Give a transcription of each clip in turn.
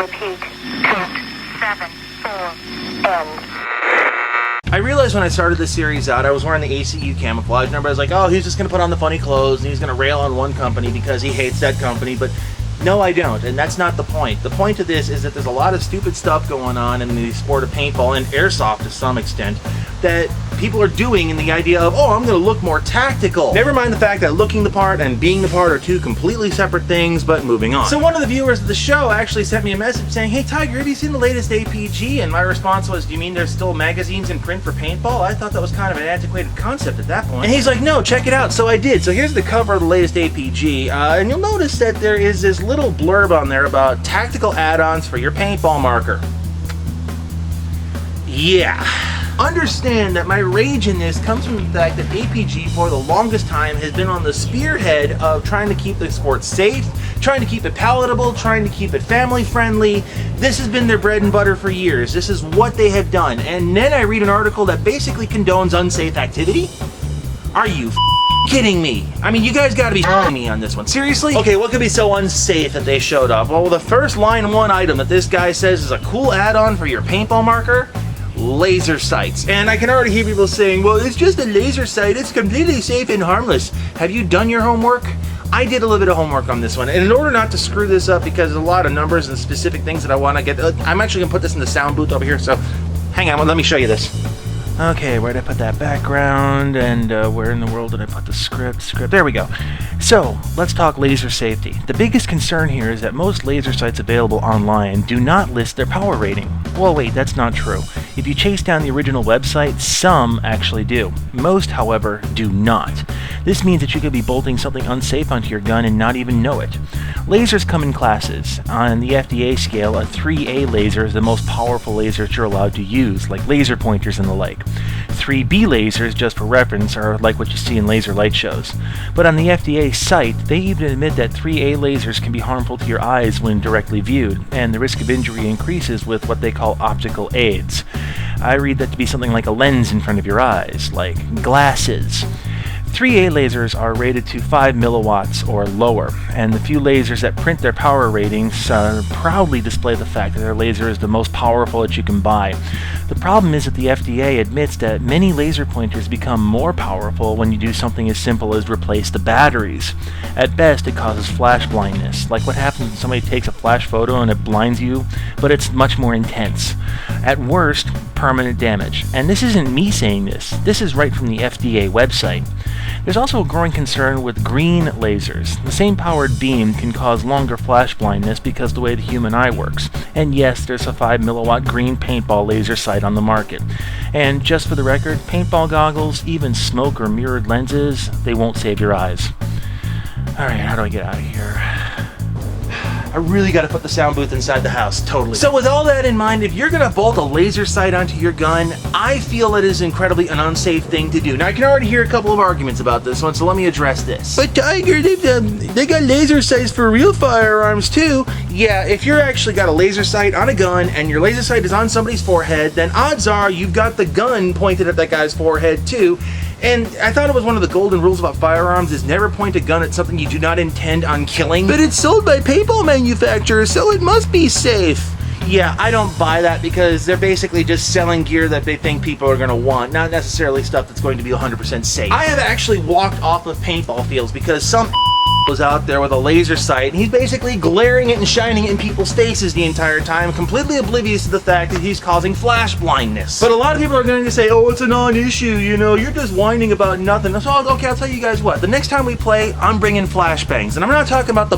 Repeat. Count 7, 4, end. I realized when I started this series out, I was wearing the ACU camouflage, and everybody's like, oh, he's just going to put on the funny clothes, and he's going to rail on one company because he hates that company, but no, I don't, and that's not the point. The point of this is that there's a lot of stupid stuff going on in the sport of paintball and airsoft to some extent that people are doing in the idea of, oh, I'm going to look more tactical. Never mind the fact that looking the part and being the part are two completely separate things, but moving on. So one of the viewers of the show actually sent me a message saying, hey Tiger, have you seen the latest APG? And my response was, do you mean there's still magazines in print for paintball? I thought that was kind of an antiquated concept at that point. And he's like, no, check it out. So I did. So here's the cover of the latest APG, and you'll notice that there is this little blurb on there about tactical add-ons for your paintball marker. Yeah. Understand that my rage in this comes from the fact that APG for the longest time has been on the spearhead of trying to keep the sport safe, trying to keep it palatable, trying to keep it family friendly. This has been their bread and butter for years. This is what they have done. And then I read an article that basically condones unsafe activity? Are you kidding me? I mean, you guys gotta be f***ing me on this one. Seriously? Okay, what could be so unsafe that they showed off? Well, the first line one item that this guy says is a cool add-on for your paintball marker: laser sights. And I can already hear people saying, well, it's just a laser sight, it's completely safe and harmless. Have you done your homework? I did a little bit of homework on this one, and in order not to screw this up, because there's a lot of numbers and specific things that I want to get, I'm actually gonna put this in the sound booth over here, so hang on, let me show you this. Okay, where did I put that background, and where in the world did I put the script? There we go. So, let's talk laser safety. The biggest concern here is that most laser sights available online do not list their power rating. Well, wait, that's not true. If you chase down the original website, some actually do. Most, however, do not. This means that you could be bolting something unsafe onto your gun and not even know it. Lasers come in classes. On the FDA scale, a 3A laser is the most powerful laser that you're allowed to use, like laser pointers and the like. 3B lasers, just for reference, are like what you see in laser light shows. But on the FDA site, they even admit that 3A lasers can be harmful to your eyes when directly viewed, and the risk of injury increases with what they call optical aids. I read that to be something like a lens in front of your eyes, like glasses. 3A lasers are rated to 5 milliwatts or lower, and the few lasers that print their power ratings proudly display the fact that their laser is the most powerful that you can buy. The problem is that the FDA admits that many laser pointers become more powerful when you do something as simple as replace the batteries. At best, it causes flash blindness, like what happens when somebody takes a flash photo and it blinds you, but it's much more intense. At worst, permanent damage. And this isn't me saying this. This is right from the FDA website. There's also a growing concern with green lasers. The same powered beam can cause longer flash blindness because of the way the human eye works. And yes, there's a 5 milliwatt green paintball laser sight on the market. And just for the record, paintball goggles, even smoke or mirrored lenses, they won't save your eyes. Alright, how do I get out of here? I really gotta put the sound booth inside the house, totally. So with all that in mind, if you're gonna bolt a laser sight onto your gun, I feel it is incredibly an unsafe thing to do. Now I can already hear a couple of arguments about this one, so let me address this. But Tiger, they got laser sights for real firearms too. Yeah, if you're actually got a laser sight on a gun and your laser sight is on somebody's forehead, then odds are you've got the gun pointed at that guy's forehead too. And I thought it was one of the golden rules about firearms is never point a gun at something you do not intend on killing. But it's sold by paintball manufacturers, so it must be safe. Yeah, I don't buy that because they're basically just selling gear that they think people are going to want, not necessarily stuff that's going to be 100% safe. I have actually walked off of paintball fields because some was out there with a laser sight and he's basically glaring it and shining it in people's faces the entire time, completely oblivious to the fact that he's causing flash blindness. But a lot of people are going to say, oh, it's a non-issue, you know, you're just whining about nothing. So, okay, I'll tell you guys what, the next time we play, I'm bringing flashbangs, and I'm not talking about the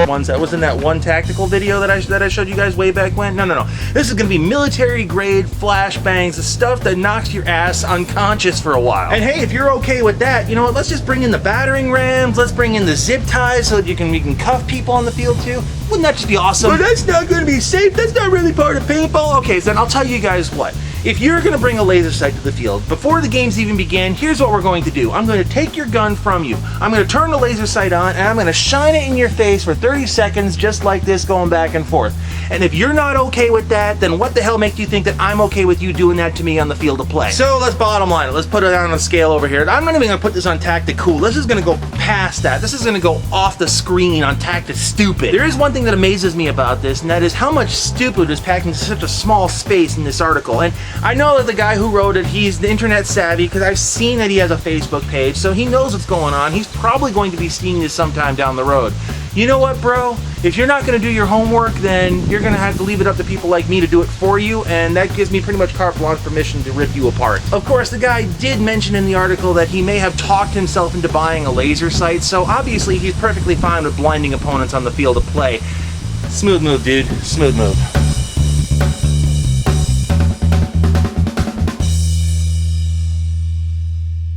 ones that was in that one tactical video that I showed you guys way back when. No. This is going to be military grade flashbangs, the stuff that knocks your ass unconscious for a while. And hey, if you're okay with that, you know what, let's just bring in the battering rams, let's bring in the zip ties so that we can cuff people on the field too. Wouldn't that just be awesome? But that's not going to be safe. That's not really part of paintball. Okay, so then I'll tell you guys what. If you're going to bring a laser sight to the field, before the games even begin, here's what we're going to do. I'm going to take your gun from you. I'm going to turn the laser sight on, and I'm going to shine it in your face for 30 seconds, just like this, going back and forth. And if you're not okay with that, then what the hell makes you think that I'm okay with you doing that to me on the field of play? So let's bottom line it. Let's put it on a scale over here. I'm not even gonna put this on Tacticool. This is gonna go past that. This is gonna go off the screen on Tacti-Stupid. There is one thing that amazes me about this, and that is how much stupid is packed into such a small space in this article. And I know that the guy who wrote it, he's the internet savvy, because I've seen that he has a Facebook page, so he knows what's going on. He's probably going to be seeing this sometime down the road. You know what, bro? If you're not going to do your homework, then you're going to have to leave it up to people like me to do it for you, and that gives me pretty much carte blanche permission to rip you apart. Of course, the guy did mention in the article that he may have talked himself into buying a laser sight, so obviously he's perfectly fine with blinding opponents on the field of play. Smooth move, dude. Smooth move.